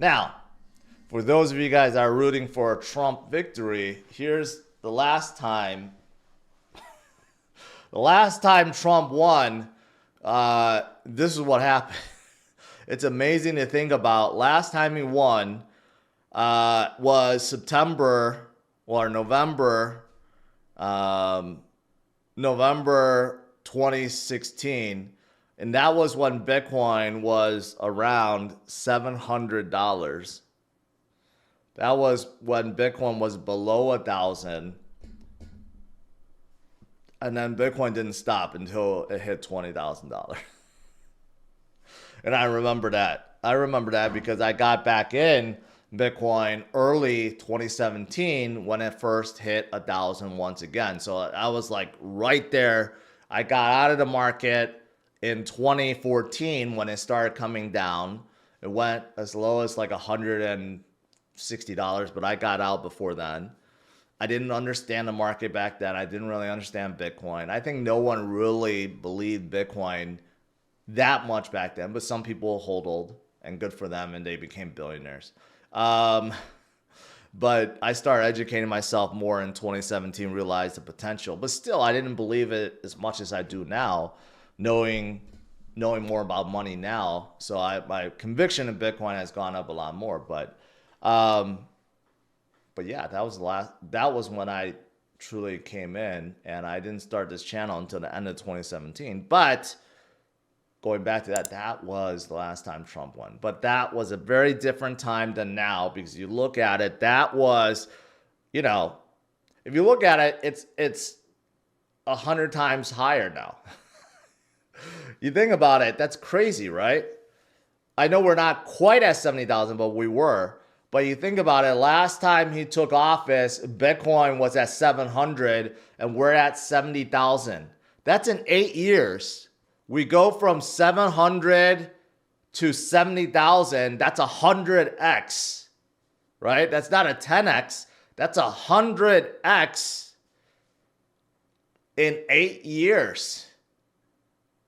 Now, for those of you guys that are rooting for a Trump victory, here's the last time. The last time Trump won, this is what happened. It's amazing to think about. Last time he won was September or November 2016. And that was when Bitcoin was around $700. That was when Bitcoin was below 1,000. And then Bitcoin didn't stop until it hit $20,000. And I remember that. I remember that because I got back in Bitcoin early 2017 when it first hit 1,000 once again. So I was like right there. I got out of the market in 2014 when it started coming down. It went as low as like $160, but I got out before then. I didn't understand the market back then. I didn't really understand Bitcoin. I think no one really believed Bitcoin that much back then, but some people hodled, and good for them, and they became billionaires. But I started educating myself more in 2017, realized the potential. But still, I didn't believe it as much as I do now, knowing more about money now. So my conviction in Bitcoin has gone up a lot more. But yeah, that was when I truly came in, and I didn't start this channel until the end of 2017. But going back to that, that was the last time Trump won. But that was a very different time than now, because you look at it, that was, if you look at it, it's 100 times higher now. You think about it, that's crazy, right? I know we're not quite at 70,000, but we were. But you think about it, last time he took office, Bitcoin was at 700 and we're at 70,000. That's in 8 years. We go from 700 to 70,000. That's 100x, right? That's not a 10x. That's 100x in 8 years.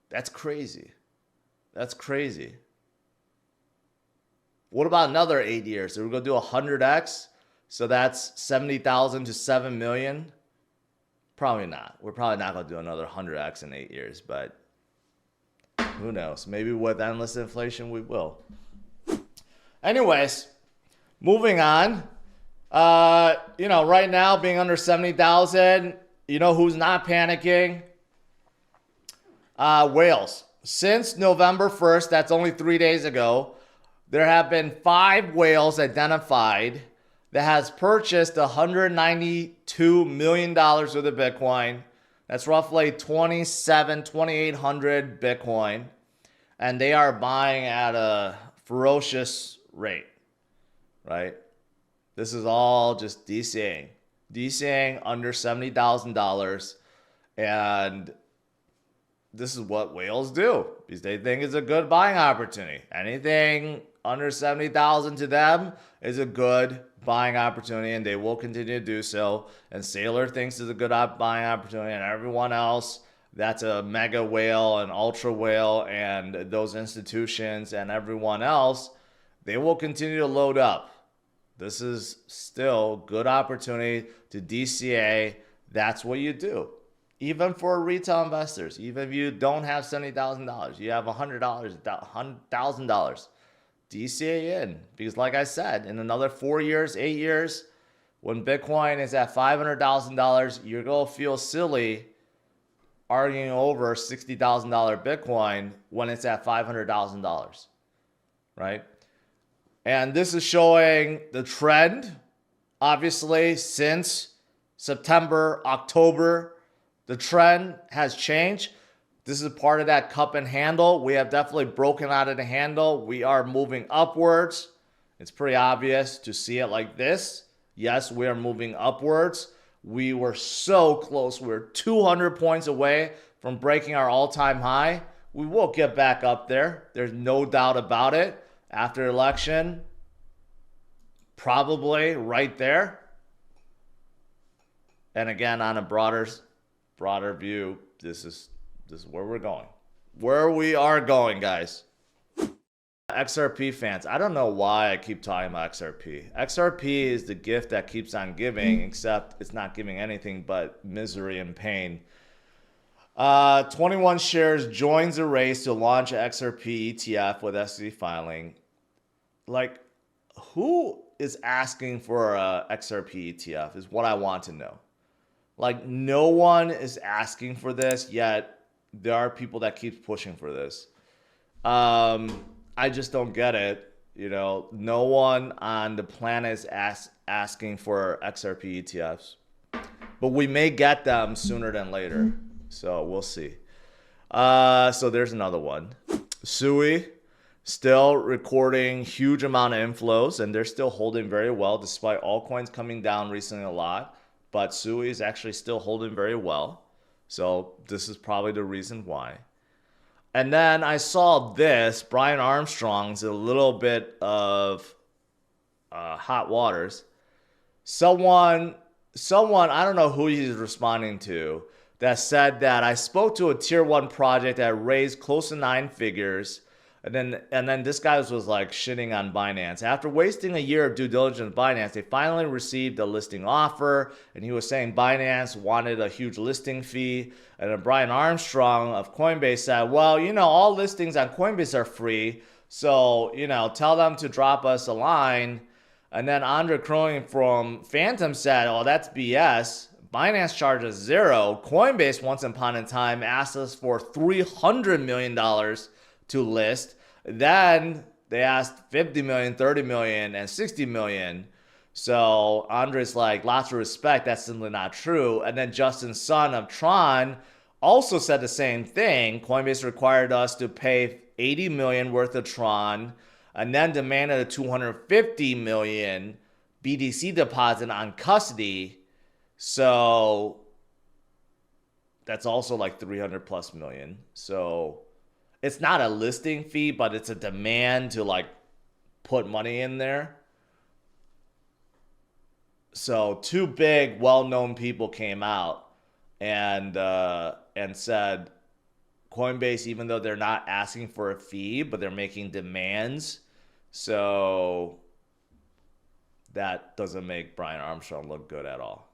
That's crazy. That's crazy. What about another 8 years? Are we going to do 100x? So that's 70,000 to 7 million? Probably not. We're probably not going to do another 100x in 8 years, but who knows? Maybe with endless inflation, we will. Anyways, moving on. Right now, being under 70,000, you know who's not panicking? Whales. Since November 1st, that's only 3 days ago, there have been 5 whales identified that has purchased $192 million worth of Bitcoin. That's roughly 2,800 Bitcoin. And they are buying at a ferocious rate, right? This is all just DCAing. DCAing under $70,000. And this is what whales do, because they think it's a good buying opportunity. Anything under 70,000 to them is a good buying opportunity, and they will continue to do so. And Sailor thinks it's a good buying opportunity, and everyone else that's a mega whale, an ultra whale, and those institutions and everyone else, they will continue to load up. This is still good opportunity to DCA. That's what you do. Even for retail investors, even if you don't have $70,000, you have $100, $100,000, DCA in. Because like I said, in another 4 years, 8 years, when Bitcoin is at $500,000, you're going to feel silly arguing over $60,000 Bitcoin when it's at $500,000, right? And this is showing the trend, obviously, since September, October. The trend has changed. This is part of that cup and handle. We have definitely broken out of the handle. We are moving upwards. It's pretty obvious to see it like this. Yes, we are moving upwards. We were so close. We're 200 points away from breaking our all-time high. We will get back up there. There's no doubt about it. After election, probably right there. And again, on a broader view, this is where we're going. Where we are going, guys. XRP fans, I don't know why I keep talking about XRP. XRP is the gift that keeps on giving, except it's not giving anything but misery and pain. 21 shares joins the race to launch an XRP ETF with SEC filing. Like, who is asking for a XRP ETF is what I want to know. Like, no one is asking for this, yet there are people that keep pushing for this. I just don't get it. You know, no one on the planet is asking for XRP ETFs, but we may get them sooner than later. So we'll see. So there's another one. Sui, still recording huge amount of inflows, and they're still holding very well despite altcoins coming down recently a lot. But Sui is actually still holding very well. So this is probably the reason why. And then I saw this. Brian Armstrong's a little bit of hot waters. Someone, I don't know who he's responding to, that said that I spoke to a tier 1 project that raised close to 9 figures. And then this guy was like shitting on Binance. After wasting a year of due diligence on Binance, they finally received a listing offer. And he was saying Binance wanted a huge listing fee. And then Brian Armstrong of Coinbase said, well, you know, all listings on Coinbase are free. So, you know, tell them to drop us a line. And then Andre Cronin from Phantom said, oh, that's BS. Binance charges $0. Coinbase once upon a time asked us for $300 million to list. Then they asked 50 million, 30 million, and 60 million. So Andre's like, lots of respect, that's simply not true. And then Justin Sun of Tron also said the same thing. Coinbase required us to pay 80 million worth of Tron and then demanded a 250 million BTC deposit on custody. So that's also like 300 plus million. So it's not a listing fee, but it's a demand to like put money in there. So two big, well-known people came out and said Coinbase, even though they're not asking for a fee, but they're making demands. So that doesn't make Brian Armstrong look good at all.